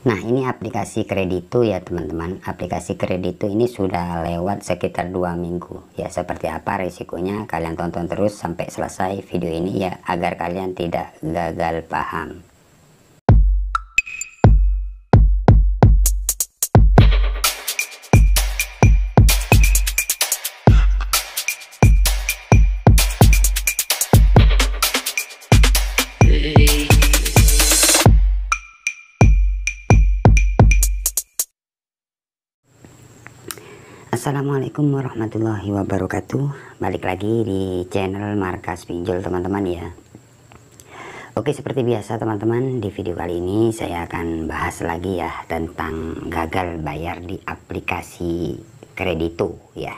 Nah, ini aplikasi Kredito ya teman-teman. Aplikasi Kredito ini sudah lewat sekitar 2 minggu. Ya, seperti apa risikonya kalian tonton terus sampai selesai video ini ya, agar kalian tidak gagal paham. Assalamualaikum warahmatullahi wabarakatuh. Balik lagi di channel Markas Pinjol teman-teman ya. Oke, seperti biasa teman-teman, di video kali ini saya akan bahas lagi ya tentang gagal bayar di aplikasi Kredito ya.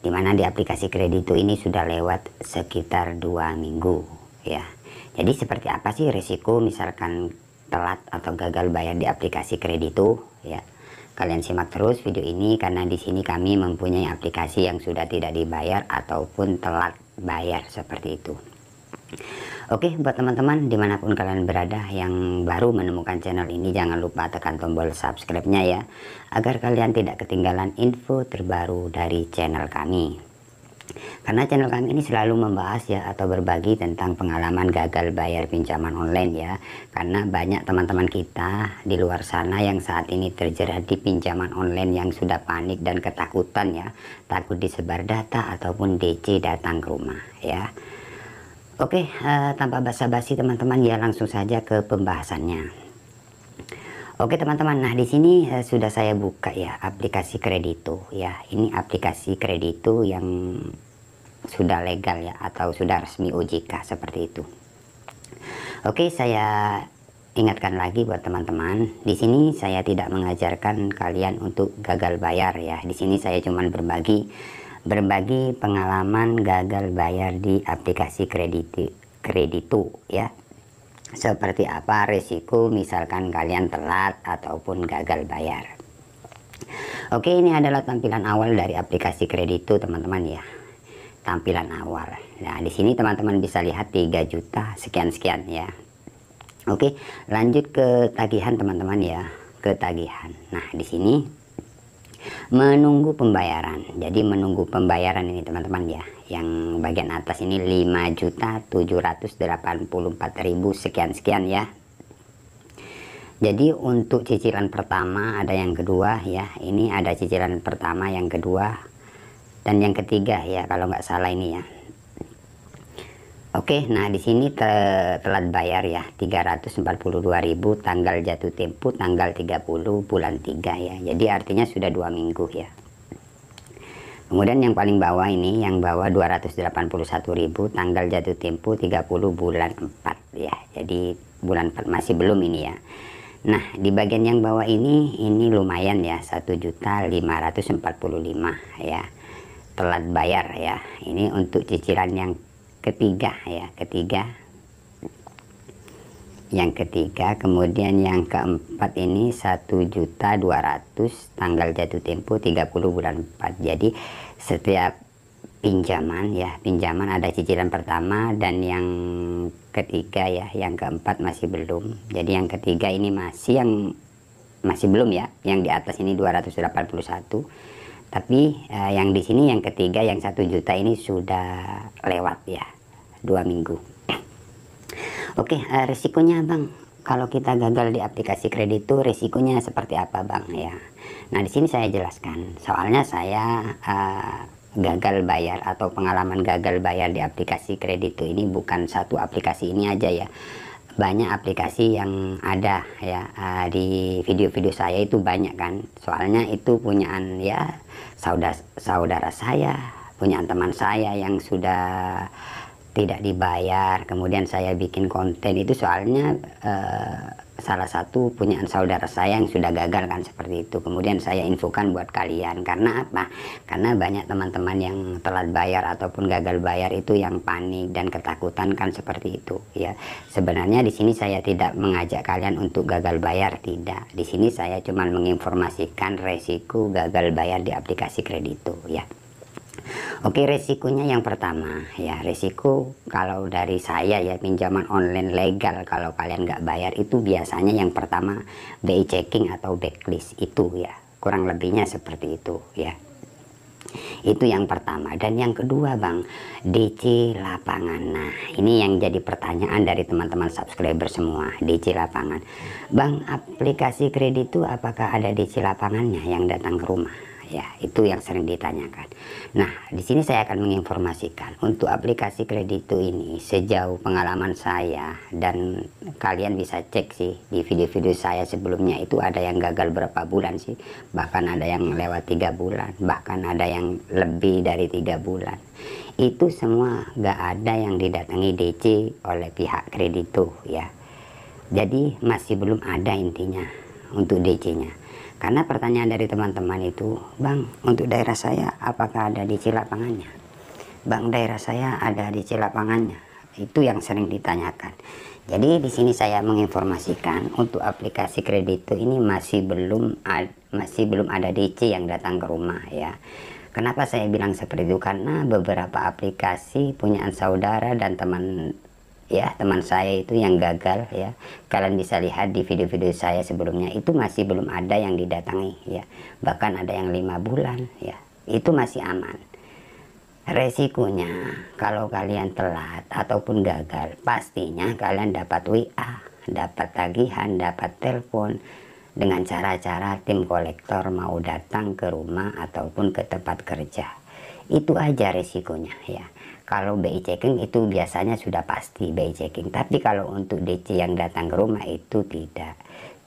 Dimana di aplikasi Kredito ini sudah lewat sekitar 2 minggu ya. Jadi seperti apa sih risiko misalkan telat atau gagal bayar di aplikasi Kredito ya. Kalian simak terus video ini karena di sini kami mempunyai aplikasi yang sudah tidak dibayar ataupun telat bayar seperti itu. Oke, buat teman-teman dimanapun kalian berada yang baru menemukan channel ini, jangan lupa tekan tombol subscribe-nya ya, agar kalian tidak ketinggalan info terbaru dari channel kami. Karena channel kami ini selalu membahas ya atau berbagi tentang pengalaman gagal bayar pinjaman online ya. Karena banyak teman-teman kita di luar sana yang saat ini terjerat di pinjaman online yang sudah panik dan ketakutan ya. Takut disebar data ataupun DC datang ke rumah ya. Oke, tanpa basa-basi teman-teman ya, langsung saja ke pembahasannya. Oke teman-teman, nah di sini sudah saya buka ya aplikasi Kredito ya. Ini aplikasi Kredito yang sudah legal ya atau sudah resmi OJK seperti itu. Oke, saya ingatkan lagi buat teman-teman, di sini saya tidak mengajarkan kalian untuk gagal bayar ya. Di sini saya cuma berbagi pengalaman gagal bayar di aplikasi Kredito ya. Seperti apa risiko misalkan kalian telat ataupun gagal bayar. Oke, ini adalah tampilan awal dari aplikasi Kredito teman-teman ya. Tampilan awal. Nah, di sini teman-teman bisa lihat 3 juta sekian-sekian ya. Oke, lanjut ke tagihan teman-teman ya, ke tagihan. Nah, di sini menunggu pembayaran. Jadi menunggu pembayaran ini teman-teman ya. Yang bagian atas ini 5.784.000 sekian-sekian ya. Jadi untuk cicilan pertama ada yang kedua ya. Ini ada cicilan pertama, yang kedua dan yang ketiga ya kalau nggak salah ini ya. Oke, nah di sini telat bayar ya 342.000, tanggal jatuh tempo tanggal 30 bulan 3 ya. Jadi artinya sudah 2 minggu ya. Kemudian yang paling bawah ini, yang bawah 281.000, tanggal jatuh tempo 30 bulan 4 ya. Jadi bulan 4 masih belum ini ya. Nah, di bagian yang bawah ini lumayan ya, 1.545 ya. Telat bayar ya. Ini untuk cicilan yang ketiga ya, yang ketiga. Kemudian yang keempat ini 1.200.000, tanggal jatuh tempo 30 bulan 4. Jadi setiap pinjaman ya, pinjaman ada cicilan pertama dan yang ketiga ya, yang keempat masih belum. Jadi yang ketiga ini masih belum ya, yang di atas ini 281. Tapi yang di sini yang ketiga yang 1 juta ini sudah lewat ya 2 minggu. Oke, risikonya Bang, kalau kita gagal di aplikasi Kredito risikonya seperti apa Bang ya. Nah di sini saya jelaskan, soalnya saya gagal bayar atau pengalaman gagal bayar di aplikasi Kredito ini bukan satu aplikasi ini aja ya. Banyak aplikasi yang ada ya, di video-video saya itu banyak kan. Soalnya itu punyaan ya saudara saya, punyaan teman saya yang sudah tidak dibayar. Kemudian saya bikin konten itu soalnya salah satu punyaan saudara saya yang sudah gagal kan seperti itu. Kemudian saya infokan buat kalian. Karena apa? Karena banyak teman-teman yang telat bayar ataupun gagal bayar itu yang panik dan ketakutan kan seperti itu ya. Sebenarnya di sini saya tidak mengajak kalian untuk gagal bayar, tidak. Di sini saya cuma menginformasikan resiko gagal bayar di aplikasi Kredito ya. Oke, resikonya yang pertama ya, resiko kalau dari saya ya, pinjaman online legal kalau kalian nggak bayar itu biasanya yang pertama BI checking atau backlist itu ya, kurang lebihnya seperti itu ya. Itu yang pertama. Dan yang kedua Bang, DC lapangan. Nah ini yang jadi pertanyaan dari teman-teman subscriber semua, DC lapangan. Bang, aplikasi kredit itu apakah ada DC lapangannya yang datang ke rumah? Ya itu yang sering ditanyakan. Nah di sini saya akan menginformasikan untuk aplikasi kredit ini sejauh pengalaman saya, dan kalian bisa cek sih di video-video saya sebelumnya, itu ada yang gagal berapa bulan sih, bahkan ada yang lewat 3 bulan, bahkan ada yang lebih dari 3 bulan. Itu semua gak ada yang didatangi DC oleh pihak kredito ya. Jadi masih belum ada intinya untuk DC nya. Karena pertanyaan dari teman-teman itu, Bang, untuk daerah saya apakah ada DC lapangannya? Bang, daerah saya ada DC lapangannya. Itu yang sering ditanyakan. Jadi di sini saya menginformasikan untuk aplikasi kredito ini masih belum ada DC yang datang ke rumah ya. Kenapa saya bilang seperti itu? Karena beberapa aplikasi punyaan saudara dan teman saya itu yang gagal ya, kalian bisa lihat di video-video saya sebelumnya, itu masih belum ada yang didatangi ya, bahkan ada yang 5 bulan ya, itu masih aman. Resikonya kalau kalian telat ataupun gagal, pastinya kalian dapat WA, dapat tagihan, dapat telepon dengan cara-cara tim kolektor mau datang ke rumah ataupun ke tempat kerja. Itu aja resikonya ya. Kalau BI checking itu biasanya sudah pasti BI checking, tapi kalau untuk DC yang datang ke rumah itu tidak.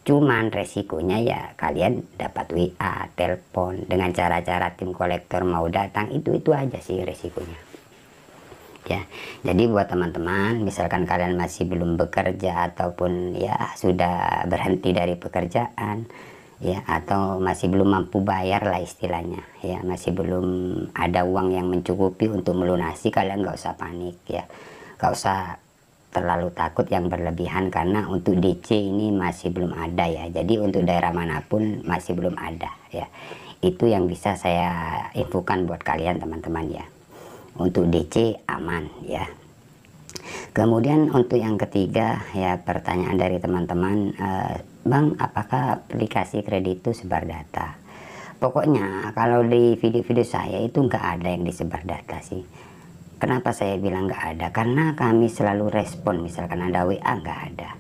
Cuman resikonya ya kalian dapat WA, telepon dengan cara-cara tim kolektor mau datang, itu aja sih resikonya. Ya, jadi buat teman-teman, misalkan kalian masih belum bekerja ataupun ya sudah berhenti dari pekerjaan ya, atau masih belum mampu bayar lah istilahnya ya, masih belum ada uang yang mencukupi untuk melunasi, kalian nggak usah panik ya, nggak usah terlalu takut yang berlebihan, karena untuk DC ini masih belum ada ya. Jadi untuk daerah manapun masih belum ada ya. Itu yang bisa saya infokan buat kalian teman-teman ya. Untuk DC aman ya. Kemudian untuk yang ketiga ya, pertanyaan dari teman-teman, Bang, apakah aplikasi kredit itu sebar data? Pokoknya kalau di video-video saya itu nggak ada yang disebar data sih. Kenapa saya bilang nggak ada? Karena kami selalu respon, misalkan ada WA nggak ada.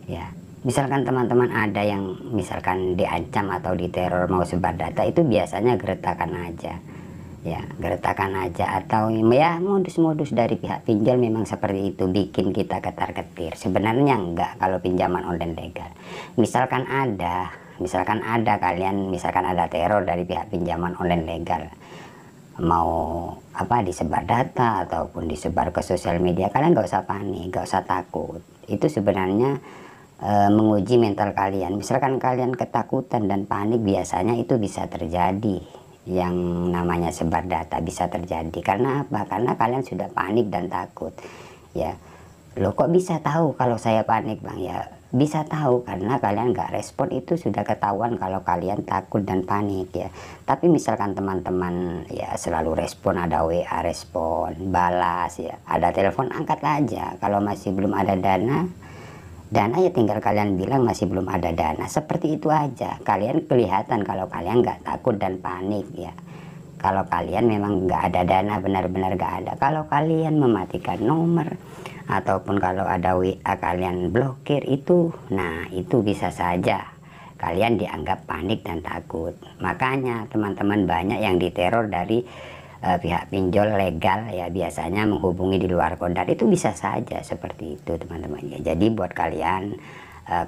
Ya, misalkan teman-teman ada yang misalkan diancam atau diteror mau sebar data, itu biasanya gertakan aja. Ya, gertakan aja, atau ya modus-modus dari pihak pinjol memang seperti itu, bikin kita ketar-ketir. Sebenarnya enggak kalau pinjaman online legal. Misalkan ada kalian, misalkan ada teror dari pihak pinjaman online legal, mau disebar data ataupun disebar ke sosial media, kalian nggak usah panik, nggak usah takut. Itu sebenarnya menguji mental kalian. Misalkan kalian ketakutan dan panik, biasanya itu bisa terjadi. Yang namanya sebar data bisa terjadi karena apa? Karena kalian sudah panik dan takut ya. Loh, kok bisa tahu kalau saya panik, Bang? Ya bisa tahu karena kalian nggak respon, itu sudah ketahuan kalau kalian takut dan panik ya. Tapi misalkan teman-teman ya selalu respon, ada WA respon, balas ya, ada telepon angkat aja. Kalau masih belum ada dana ya tinggal kalian bilang masih belum ada dana, seperti itu aja. Kalian kelihatan kalau kalian nggak takut dan panik ya. Kalau kalian memang nggak ada dana, benar-benar nggak ada. Kalau kalian mematikan nomor ataupun kalau ada WA kalian blokir itu, nah itu bisa saja kalian dianggap panik dan takut. Makanya teman-teman banyak yang diteror dari pihak pinjol legal ya, biasanya menghubungi di luar kondar. Itu bisa saja seperti itu teman-teman ya. Jadi buat kalian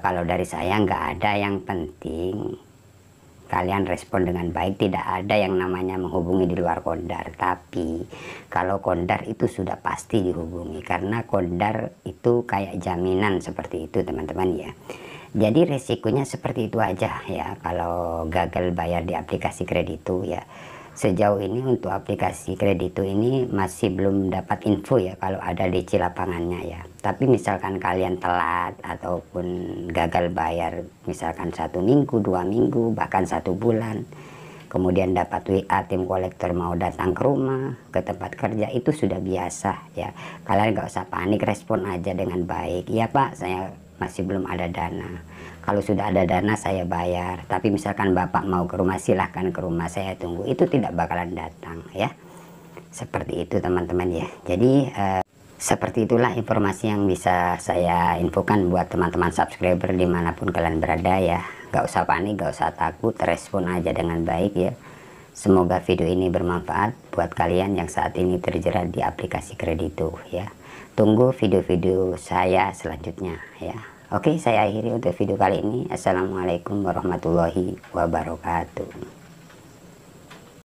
kalau dari saya nggak ada, yang penting kalian respon dengan baik. Tidak ada yang namanya menghubungi di luar kondar, tapi kalau kondar itu sudah pasti dihubungi, karena kondar itu kayak jaminan seperti itu teman-teman ya. Jadi resikonya seperti itu aja ya kalau gagal bayar di aplikasi kredito ya. Sejauh ini untuk aplikasi kredito ini masih belum dapat info ya kalau ada DC lapangannya ya. Tapi misalkan kalian telat ataupun gagal bayar, misalkan 1 minggu, 2 minggu, bahkan 1 bulan, kemudian dapat WA tim kolektor mau datang ke rumah, ke tempat kerja, itu sudah biasa ya. Kalian nggak usah panik, respon aja dengan baik. Ya Pak, saya masih belum ada dana. Kalau sudah ada dana saya bayar. Tapi misalkan Bapak mau ke rumah, silahkan ke rumah, saya tunggu. Itu tidak bakalan datang ya. Seperti itu teman-teman ya. Jadi seperti itulah informasi yang bisa saya infokan buat teman-teman subscriber dimanapun kalian berada ya. Gak usah panik, gak usah takut, respon aja dengan baik ya. Semoga video ini bermanfaat buat kalian yang saat ini terjerat di aplikasi Kredito ya. Tunggu video-video saya selanjutnya ya. Oke, saya akhiri untuk video kali ini. Assalamualaikum warahmatullahi wabarakatuh.